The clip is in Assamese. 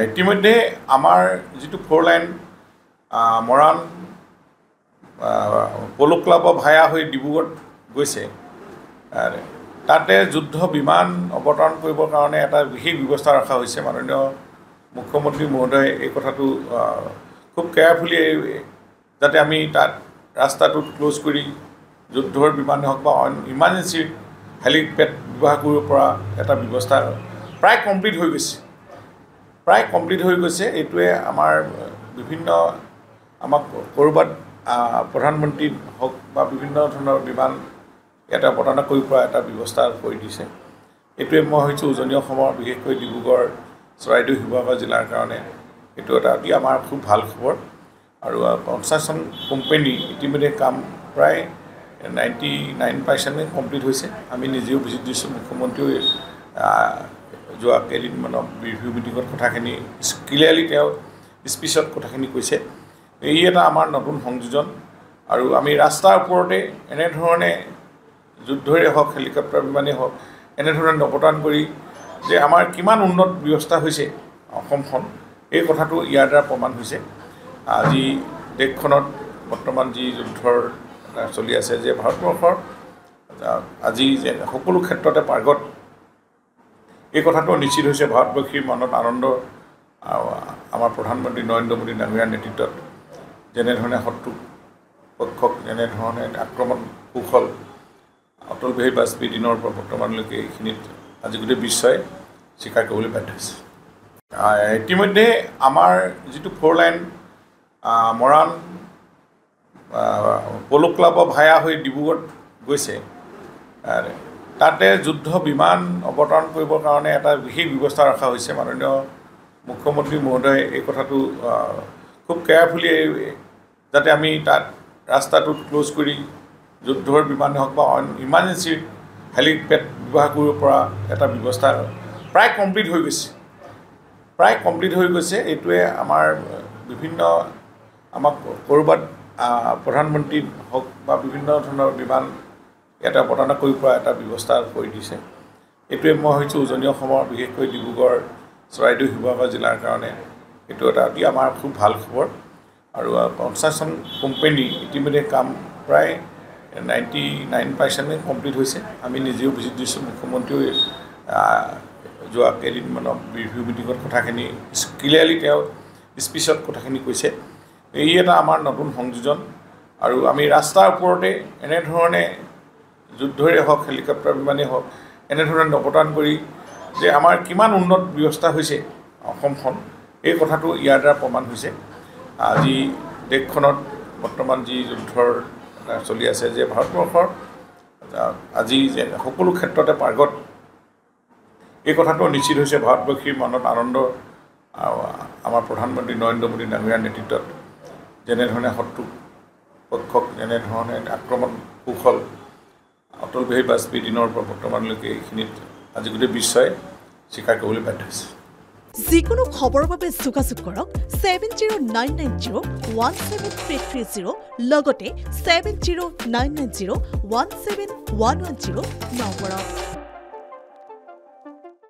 ইতিমধ্যে আমাৰ যিটো 4 লাইন মৰাণ প'ল' ক্লাবৰ ভায়া হৈ ডিব্ৰুগড় গৈছে তাতে যুদ্ধ বিমান অৱতৰণ কৰিবৰ কাৰণে এটা বিশেষ ব্যৱস্থা ৰখা হৈছে। মাননীয় মুখ্যমন্ত্ৰী মহোদয়ে এই কথাটো খুব কেয়াৰফুলি যাতে আমি তাত ৰাস্তাটো ক্ল'জ কৰি যুদ্ধৰ বিমানে হওক বা ইমাৰ্জেঞ্চি হেলিপেড ব্যৱহাৰ কৰিব পৰা এটা ব্যৱস্থা প্ৰায় কমপ্লিট হৈ গৈছে। এইটোৱে আমাৰ বিভিন্ন আমাক ক'ৰবাত প্ৰধানমন্ত্ৰী হওক বা বিভিন্ন ধৰণৰ বিমান ইয়াতে অৱতৰণ কৰিব পৰা এটা ব্যৱস্থা কৰি দিছে। এইটোৱে মই ভাবিছোঁ উজনি অসমৰ বিশেষকৈ ডিব্ৰুগড় চৰাইদেউ শিৱসাগৰ জিলাৰ কাৰণে এইটো এটা অতি আমাৰ খুব ভাল খবৰ। আৰু কনষ্ট্ৰাকশ্যন কোম্পানী ইতিমধ্যে কাম প্ৰায় 99% কমপ্লিট হৈছে। আমি নিজেও ভিজিট দিছোঁ। মুখ্যমন্ত্ৰীও যোৱা কেইদিনমানৰ ৰিভিউ মিটিঙত কথাখিনি ক্লিয়াৰলি তেওঁ স্পীচত কথাখিনি কৈছে। এই এটা আমাৰ নতুন সংযোজন আৰু আমি ৰাস্তাৰ ওপৰতে এনেধৰণে যুদ্ধৰে হওক হেলিকপ্টাৰ বিমানেই হওক এনেধৰণে অৱতৰণ কৰি যে আমাৰ কিমান উন্নত ব্যৱস্থা হৈছে অসমখন এই কথাটো ইয়াৰ দ্বাৰা প্ৰমাণ হৈছে। আজি দেশখনত বৰ্তমান যি যুদ্ধৰ চলি আছে যে ভাৰতবৰ্ষৰ আজি যে সকলো ক্ষেত্ৰতে পাৰ্গত এই কথাটো নিশ্চিত হৈছে। ভাৰতবাসীৰ মনত আনন্দ আমাৰ প্ৰধানমন্ত্ৰী নৰেন্দ্ৰ মোদী ডাঙৰীয়াৰ নেতৃত্বত যেনেধৰণে শত্ৰু পক্ষক যেনেধৰণে আক্ৰমণ কৌশল অটল বিহাৰী বাজপেয়ীৰ দিনৰ পৰা বৰ্তমানলৈকে এইখিনিত আজি গোটেই বিশ্বই স্বীকাৰ কৰিবলৈ বাধ্য হৈছে। ইতিমধ্যে আমাৰ যিটো 4 লাইন মৰাণ প'ল' ক্লাবৰ ভায়া হৈ ডিব্ৰুগড় গৈছে তাতে যুদ্ধ বিমান অৱতৰণ কৰিবৰ কাৰণে এটা বিশেষ ব্যৱস্থা ৰখা হৈছে। মাননীয় মুখ্যমন্ত্ৰী মহোদয়ে এই কথাটো খুব কেয়াৰফুলি যাতে আমি তাত ৰাস্তাটো ক্ল'জ কৰি যুদ্ধৰ বিমানে হওক বা ইমাৰ্জেঞ্চি হেলিপেড ব্যৱহাৰ কৰিব পৰা এটা ব্যৱস্থা প্ৰায় কমপ্লিট হৈ গৈছে। এইটোৱে আমাৰ বিভিন্ন আমাক ক'ৰবাত প্ৰধানমন্ত্ৰী হওক বা বিভিন্ন ধৰণৰ বিমান ইয়াতে অৱতৰণ কৰিব পৰা এটা ব্যৱস্থা কৰি দিছে। এইটোৱে মই ভাবিছোঁ উজনি অসমৰ বিশেষকৈ ডিব্ৰুগড় চৰাইদেউ শিৱসাগৰ জিলাৰ কাৰণে এইটো এটা অতি আমাৰ খুব ভাল খবৰ। আৰু কনষ্ট্ৰাকশ্যন কোম্পানী ইতিমধ্যে কাম প্ৰায় 99% কমপ্লিট হৈছে। আমি নিজেও ভিজিট দিছোঁ। মুখ্যমন্ত্ৰীও যোৱা কেইদিনমানৰ ৰিভিউ মিটিঙত কথাখিনি ক্লিয়াৰলি তেওঁ স্পীচত কথাখিনি কৈছে। এই এটা আমাৰ নতুন সংযোজন আৰু আমি ৰাস্তাৰ ওপৰতে এনেধৰণে যুদ্ধৰে হওক হেলিকপ্টাৰ বিমানেই হওক এনেধৰণে অৱতৰণ কৰি যে আমাৰ কিমান উন্নত ব্যৱস্থা হৈছে অসমখন এই কথাটো ইয়াৰ দ্বাৰা প্ৰমাণ হৈছে। আজি দেশখনত বৰ্তমান যি যুদ্ধৰ চলি আছে যে ভাৰতবৰ্ষৰ আজি যে সকলো ক্ষেত্ৰতে পাৰ্গত এই কথাটো নিশ্চিত হৈছে। ভাৰতবাসীৰ মনত আনন্দ আমাৰ প্ৰধানমন্ত্ৰী নৰেন্দ্ৰ মোদী ডাঙৰীয়াৰ নেতৃত্বত যেনেধৰণে শত্ৰু পক্ষক যেনেধৰণে আক্ৰমণ কৌশল অটল বিহাৰী বাজপেয়ীৰ দিনৰ পৰা বৰ্তমানলৈকে এইখিনিত আজি গোটেই বিশ্বই স্বীকাৰ কৰিবলৈ বাধ্য হৈছে। যিকোনো খবৰৰ বাবে যোগাযোগ কৰক 7099017330 লগতে 7099017110 নম্বৰত।